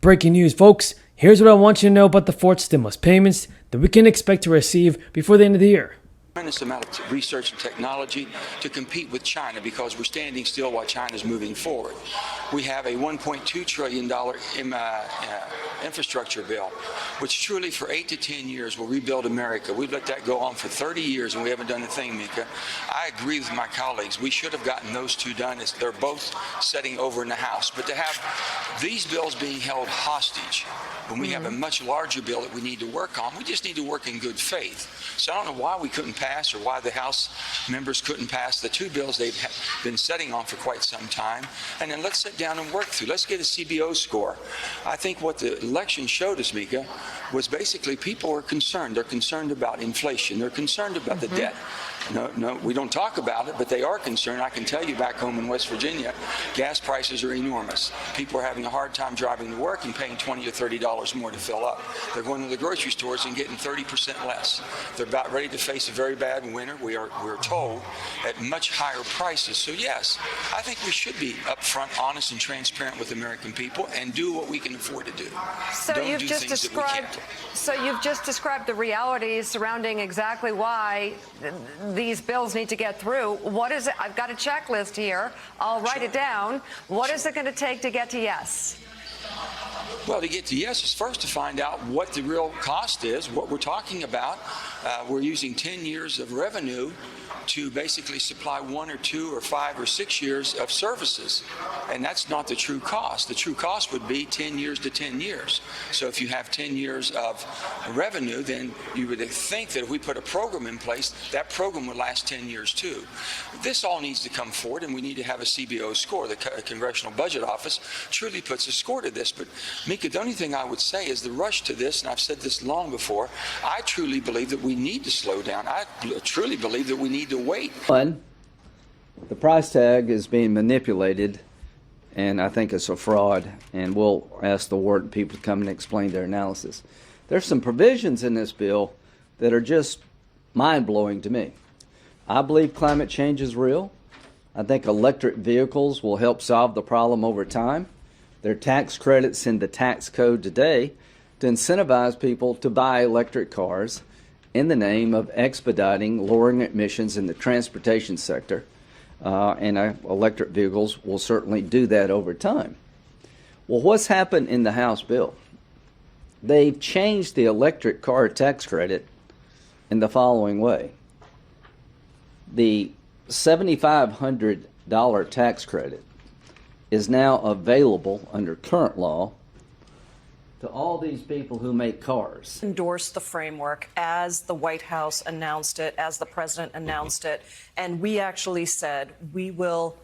breaking news, folks. Here's what I want you to know about the fourth stimulus payments that we can expect to receive before the end of the year. Tremendous amount of research and technology to compete with China because we're standing still while China's moving forward. We have a $1.2 trillion infrastructure bill, which truly for 8 to 10 years will rebuild America. We've let that go on for 30 years and we haven't done a thing, Mika. I agree with my colleagues. We should have gotten those two done as they're both sitting over in the House. But to have these bills being held hostage when we have a much larger bill that we need to work on, we just need to work in good faith. So I don't know why we couldn't pass or why the House members couldn't pass the two bills they've been sitting on for quite some time. And then let's sit down and work through. Let's get a CBO score. I think what the election showed us, Mika, was basically people are concerned. They're concerned about inflation. They're concerned about the debt. No, we don't talk about it, but they are concerned. I can tell you back home in West Virginia, gas prices are enormous. People are having a hard time driving to work and paying $20 or $30 more to fill up. They're going to the grocery stores and getting 30% less. They're about ready to face a very bad winter, we're told, at much higher prices. So yes, I think we should be upfront, honest, and transparent with American people and do what we can afford to do. So you've just described the realities surrounding exactly why these bills need to get through. What is it? I've got a checklist here. I'll write it down. What is it going to take to get to yes? Well, to get to yes is first to find out what the real cost is, what we're talking about. We're using 10 years of revenue to basically supply 1 or 2 or 5 or 6 years of services. And that's not the true cost. The true cost would be 10 years to 10 years. So if you have 10 years of revenue, then you would think that if we put a program in place, that program would last 10 years too. This all needs to come forward, and we need to have a CBO score. The Congressional Budget Office truly puts a score to this. But Mika, the only thing I would say is the rush to this, and I've said this long before, I truly believe that we need to slow down. I truly believe that we need to wait. One, the price tag is being manipulated, and I think it's a fraud, and we'll ask the warrant people to come and explain their analysis. There's some provisions in this bill that are just mind-blowing to me. I believe climate change is real. I think electric vehicles will help solve the problem over time. There are tax credits in the tax code today to incentivize people to buy electric cars in the name of expediting lowering emissions in the transportation sector. And electric vehicles will certainly do that over time. Well, what's happened in the House bill? They've changed the electric car tax credit in the following way. The $7,500 tax credit is now available under current law to all these people who make cars. Endorsed the framework as the White House announced it, as the president announced it, and we actually said we will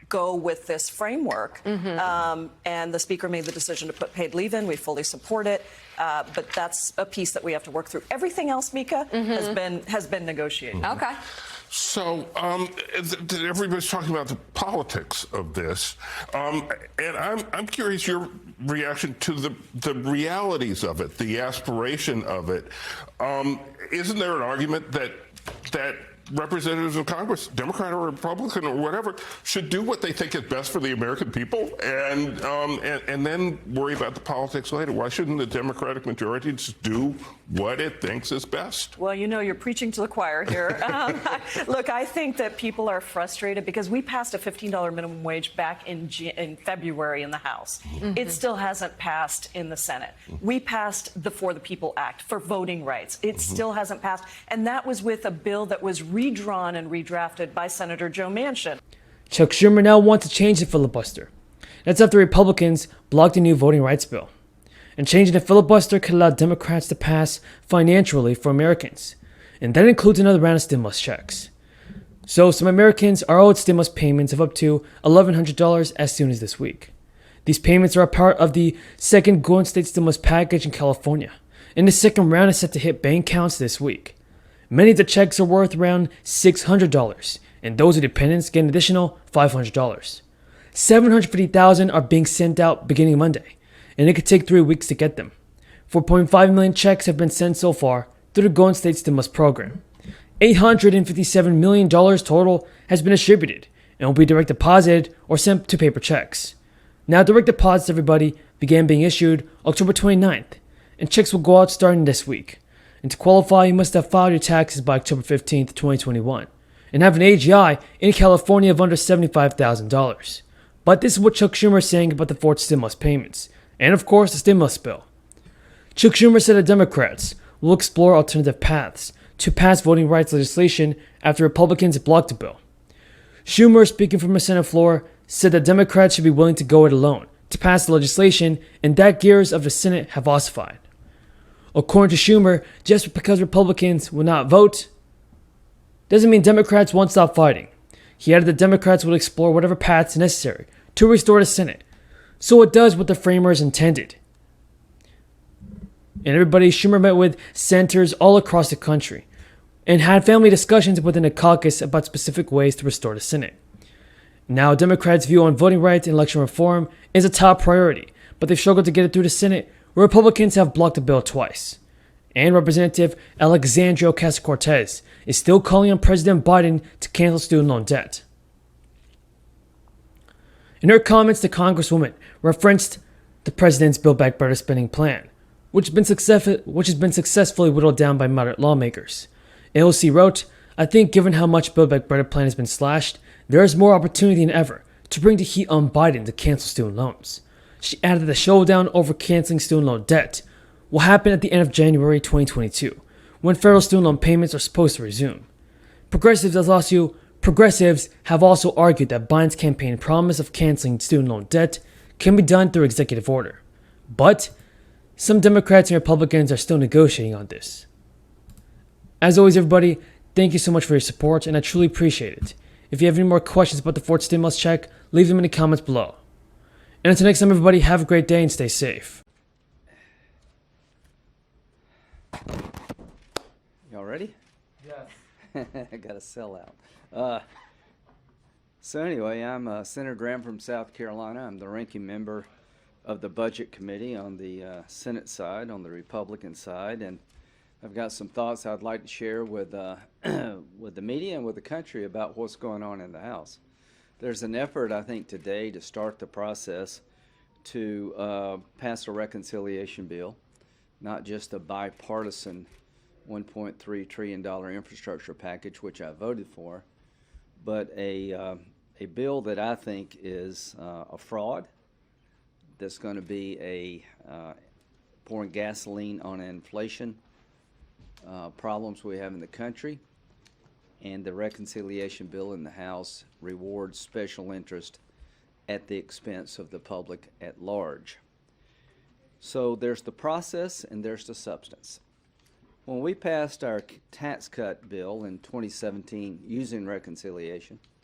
go with this framework. And the speaker made the decision to put paid leave in. We fully support it, but that's a piece that we have to work through. Everything else, Mika, has been negotiated. Okay. So everybody's talking about the politics of this, and I'm curious your reaction to the realities of it, the aspiration of it. Isn't there an argument that representatives of Congress, Democrat or Republican or whatever, should do what they think is best for the American people and then worry about the politics later? Why shouldn't the Democratic majority just do what it thinks is best? Well, you know, you're preaching to the choir here. Look, I think that people are frustrated because we passed a $15 minimum wage back in February in the House. It still hasn't passed in the Senate. We passed the For the People Act for voting rights. It still hasn't passed. And that was with a bill that was redrawn and redrafted by Senator Joe Manchin. Chuck Schumer now wants to change the filibuster. That's after Republicans blocked the new voting rights bill. And changing the filibuster could allow Democrats to pass financial relief for Americans. And that includes another round of stimulus checks. So some Americans are owed stimulus payments of up to $1,100 as soon as this week. These payments are a part of the second Golden State stimulus package in California. And the second round is set to hit bank accounts this week. Many of the checks are worth around $600, and those with dependents get an additional $500. 750,000 are being sent out beginning Monday, and it could take 3 weeks to get them. 4.5 million checks have been sent so far through the Golden State Stimulus Program. $857 million total has been distributed and will be direct deposited or sent to paper checks. Now direct deposits, everybody, began being issued October 29th, and checks will go out starting this week. And to qualify, you must have filed your taxes by October 15th, 2021, and have an AGI in California of under $75,000. But this is what Chuck Schumer is saying about the fourth stimulus payments, and of course the stimulus bill. Chuck Schumer said that Democrats will explore alternative paths to pass voting rights legislation after Republicans blocked the bill. Schumer, speaking from the Senate floor, said that Democrats should be willing to go it alone to pass the legislation, and that gears of the Senate have ossified. According to Schumer, just because Republicans will not vote doesn't mean Democrats won't stop fighting. He added that Democrats will explore whatever paths necessary to restore the Senate, so it does what the framers intended. And everybody, Schumer met with senators all across the country and had family discussions within the caucus about specific ways to restore the Senate. Now, Democrats' view on voting rights and election reform is a top priority, but they've struggled to get it through the Senate, where Republicans have blocked the bill twice. And Representative Alexandria Ocasio-Cortez is still calling on President Biden to cancel student loan debt. In her comments, the Congresswoman referenced the president's Build Back Better spending plan, which has been successfully whittled down by moderate lawmakers. AOC wrote, "I think given how much Build Back Better plan has been slashed, there is more opportunity than ever to bring the heat on Biden to cancel student loans." She added that the showdown over canceling student loan debt will happen at the end of January 2022, when federal student loan payments are supposed to resume. Progressives have also argued that Biden's campaign promise of canceling student loan debt can be done through executive order. But some Democrats and Republicans are still negotiating on this. As always, everybody, thank you so much for your support, and I truly appreciate it. If you have any more questions about the fourth stimulus check, leave them in the comments below. And until next time, everybody, have a great day and stay safe. Y'all ready? Yes. I got a sellout. So anyway, I'm Senator Graham from South Carolina. I'm the ranking member of the Budget Committee on the Senate side, on the Republican side, and I've got some thoughts I'd like to share with with the media and with the country about what's going on in the House. There's an effort, I think, today to start the process to pass a reconciliation bill, not just a bipartisan $1.3 trillion infrastructure package, which I voted for, but a bill that I think is a fraud, that's going to be pouring gasoline on inflation problems we have in the country, and the reconciliation bill in the House rewards special interest at the expense of the public at large. So there's the process and there's the substance. When we passed our tax cut bill in 2017 using reconciliation,